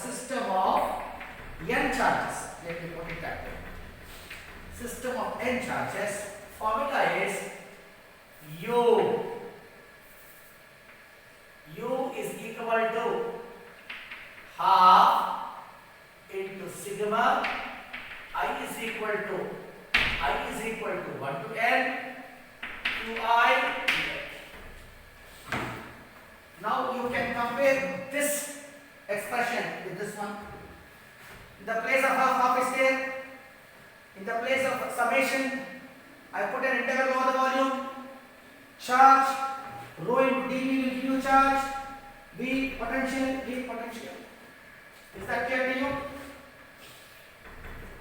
system of n charges. Let me put it that way. System of n charges. Formula is U. U is equal to half into sigma. I is equal to 1 to n qi. Now you can compare this expression with this one. In the place of half is there. In the place of summation, I put an integral over the volume. Charge, rho into dV will give you charge. V potential, V potential. Is that clear to you?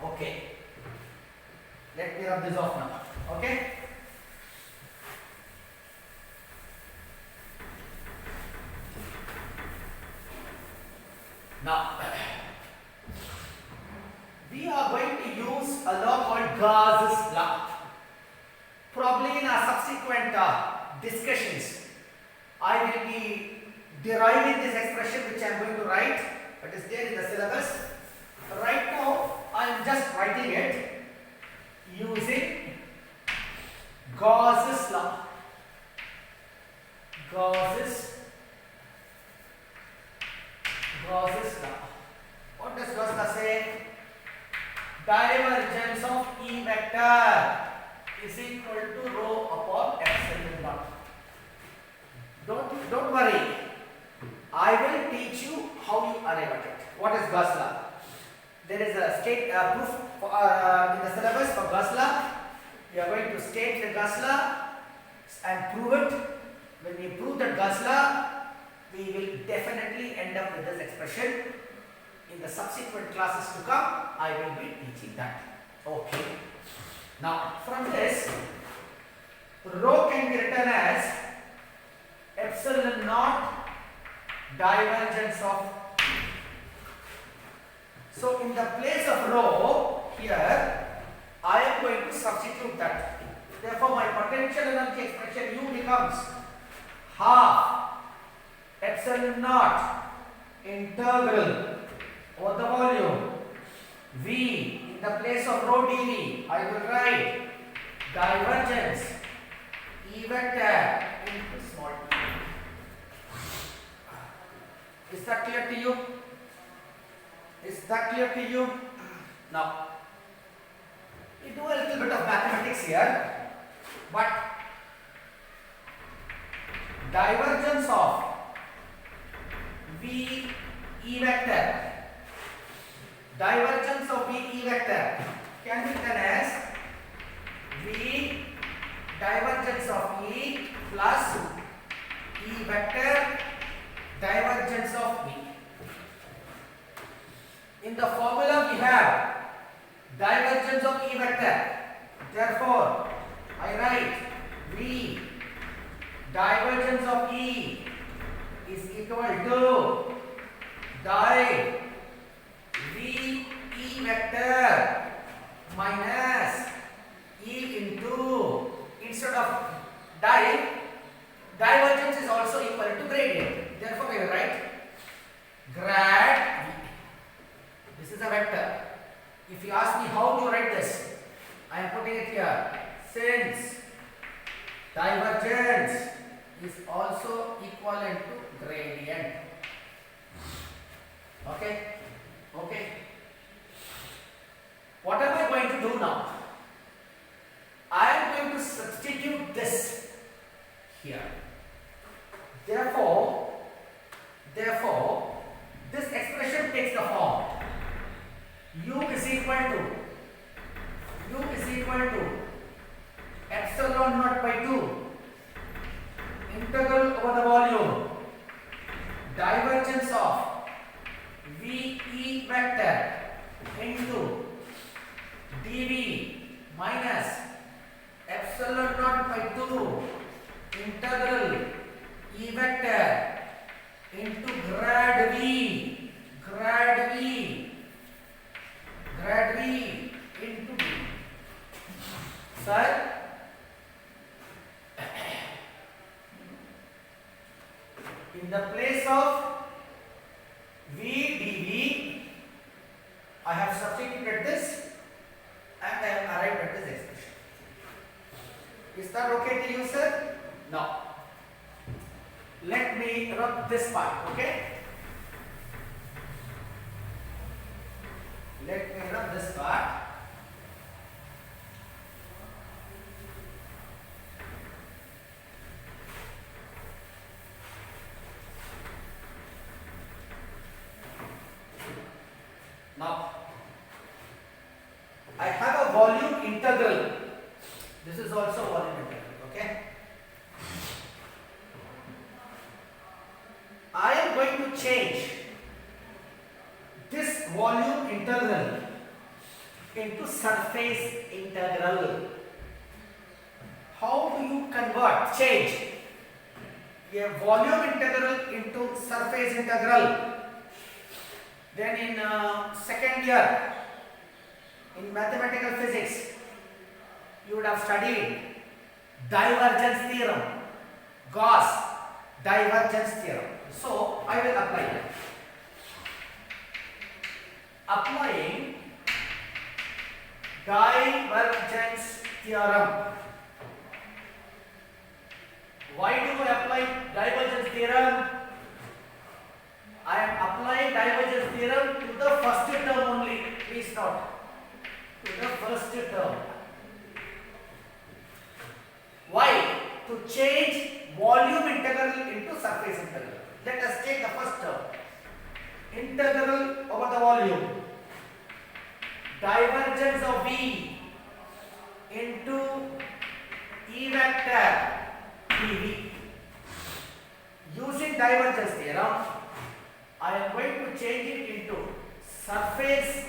Okay. Let me rub this off now. Okay. Now, we are going to use a law called Gauss's law. Probably in our subsequent discussions, I will be deriving this expression which I am going to write. It is there in the syllabus. Right now, I am just writing it using Gauss's law. Gauss's law. What does Gauss law say? Divergence of E vector is equal to rho upon epsilon naught. Don't worry. I will teach you how you arrive at it. What is Gauss law? There is a state proof for, in the syllabus for Gauss law. We are going to state the Gauss law and prove it. When we prove that Gauss law, we will definitely end up with this expression. In the subsequent classes to come, I will be teaching that. Okay. Now, from this, rho can be written as epsilon naught divergence of. So, in the place of rho, here, I am going to substitute that. Therefore, my potential energy expression U becomes half epsilon naught integral over the volume V. In the place of rho dV, I will write divergence E vector into small t. Is that clear to you? Is that clear to you? Now, we do a little bit of mathematics here, but divergence of V E vector, divergence of V E vector can be written as V divergence of E plus E vector divergence of V. In the formula we have divergence of E vector. Therefore, I write V divergence of E is equal to di V E vector minus E into, instead of divergence is also equal to gradient. Therefore, we will write grad V. This is a vector. If you ask me how to write this, I am putting it here. Since divergence is also equivalent to gradient. Okay? Okay. What am I going to do now? I am going to substitute this here. Therefore, this expression takes the form U is equal to epsilon naught by 2 integral over the volume divergence of V E vector into dV minus epsilon naught by 2 integral E vector into grad V into V. Sir, in the place of V dV, that okay to you, sir? No. Let me rub this part, okay? Let me rub this part. Now, I have a volume integral. This is also volume integral, okay? I am going to change this volume integral into surface integral. How do you convert, change a volume integral into surface integral? Then in second year in mathematical physics, you would have studied divergence theorem, Gauss divergence theorem. So I will apply it. Applying divergence theorem. Why do I apply divergence theorem? I am applying divergence theorem to the first term only. Please note, to the first term. Why? To change volume integral into surface integral. Let us take the first term. Integral over the volume. Divergence of V into E vector dV. Using divergence theorem, I am going to change it into surface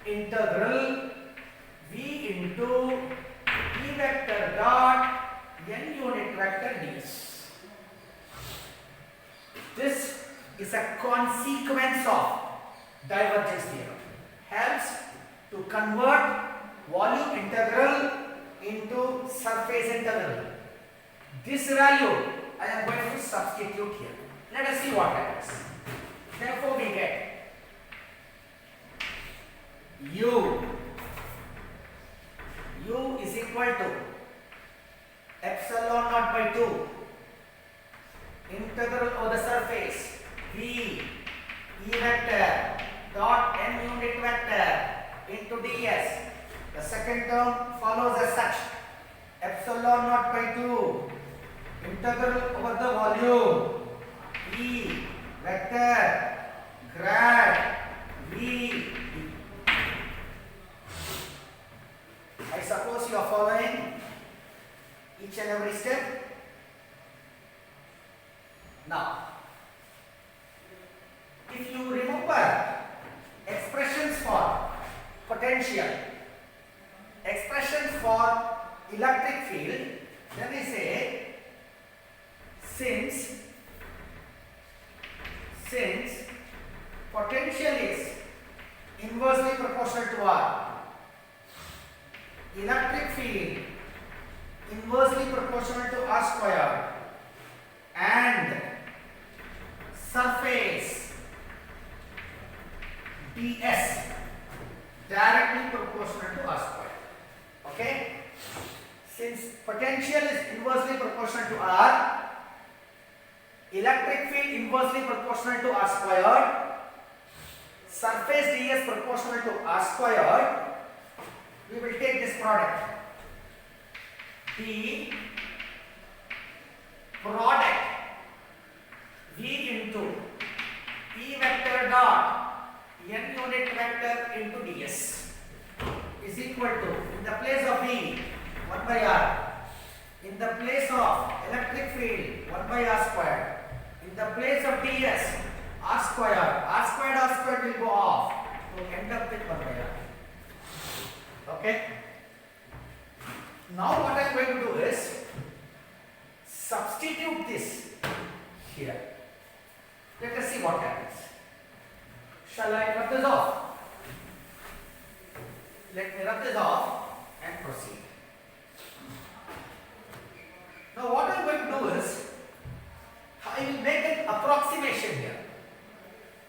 integral V into E vector dot N unit vector ds. This is a consequence of divergence theorem. Helps to convert volume integral into surface integral. This value I am going to substitute here. Let us see what happens. Therefore we get U is equal to epsilon naught by 2 integral over the surface V E vector dot N unit vector into ds. The second term follows as such. Epsilon naught by 2 integral over the volume E vector grad V. I suppose you are following each and every step. Now, if you remember expressions for potential, expressions for electric field, then we say since potential is inversely proportional to R, electric field inversely proportional to R square, and surface ds directly proportional to R square. Okay? Since potential is inversely proportional to R, electric field inversely proportional to R squared, surface ds proportional to R squared, we will take this product. The product V into E vector dot N unit vector into ds is equal to, in the place of V, 1 by R, in the place of electric field, 1 by R squared, in the place of ds, R squared will go off, so end up with 1 by R. Okay? Now what I am going to do is substitute this here. Let us see what happens. Shall I rub this off? Let me rub this off and proceed. Now what I am going to do is, I will make an approximation here.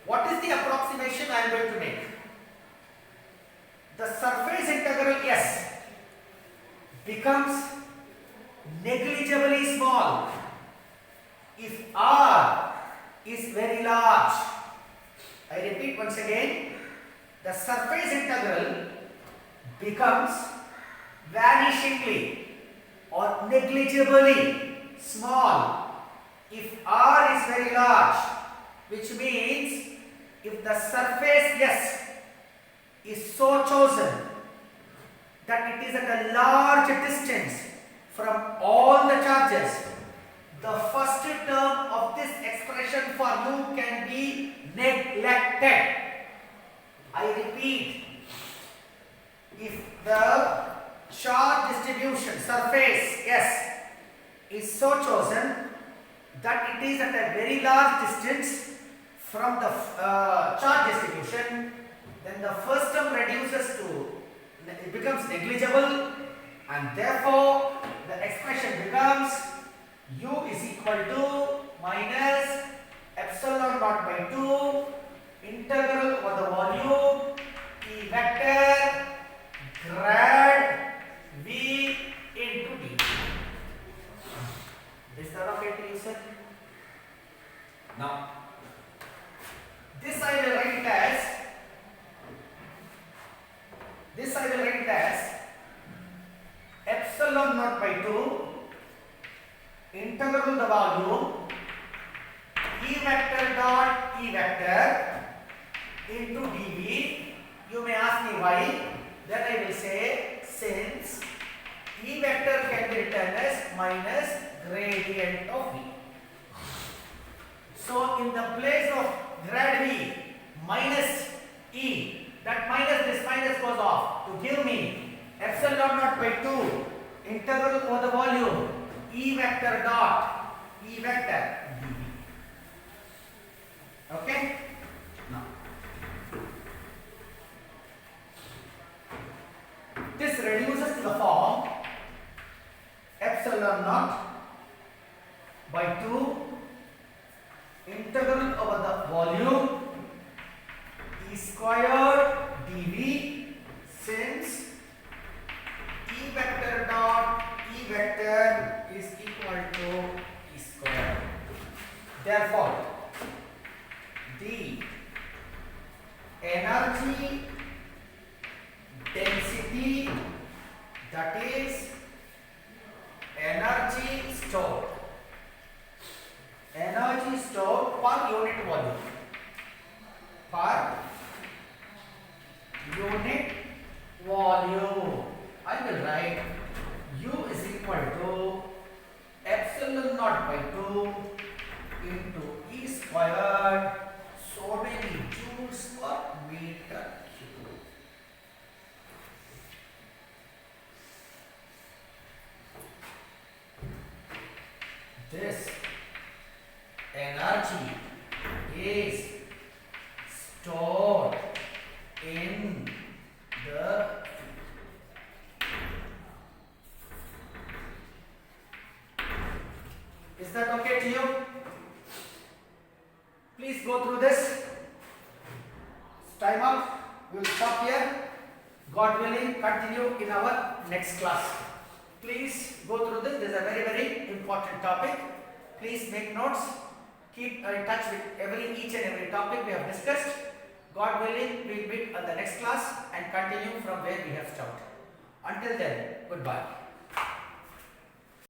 What is the approximation I am going to make? The surface integral S becomes the surface integral becomes vanishingly or negligibly small if r is very large, which means if the surface S is so chosen that it is at a large distance from all the charges, the first term of this expression for u can be neglected. I repeat, if the charge distribution surface S is so chosen that it is at a very large distance from the charge distribution, then the first term reduces to, it becomes negligible, and therefore the expression becomes u is equal to minus epsilon naught by 2 integral over the volume E vector grad V into d. Is that okay to you, sir? Now, this I will write as epsilon naught by 2 integral the volume E vector dot E vector into dV. You may ask me why. Then I will say, since E vector can be written as minus gradient of V. So in the place of grad V minus E, that minus, this minus goes off to give me epsilon naught by 2 integral over the volume E vector dot E vector dV. Okay? Now, this reduces to the form epsilon naught by 2 integral over the volume E squared dV, since E vector dot E vector is equal to E squared. Therefore, the energy density, that is energy stored per unit volume, I will write u is equal to epsilon naught by 2 into E squared, so many joules per meter cube. This energy is stored in the Is that okay to you? Please go through this. Time up. We will stop here. God willing, continue in our next class. Please go through this. This is a very, very important topic. Please make notes. Keep in touch with each and every topic we have discussed. God willing, we will meet at the next class and continue from where we have stopped. Until then, goodbye.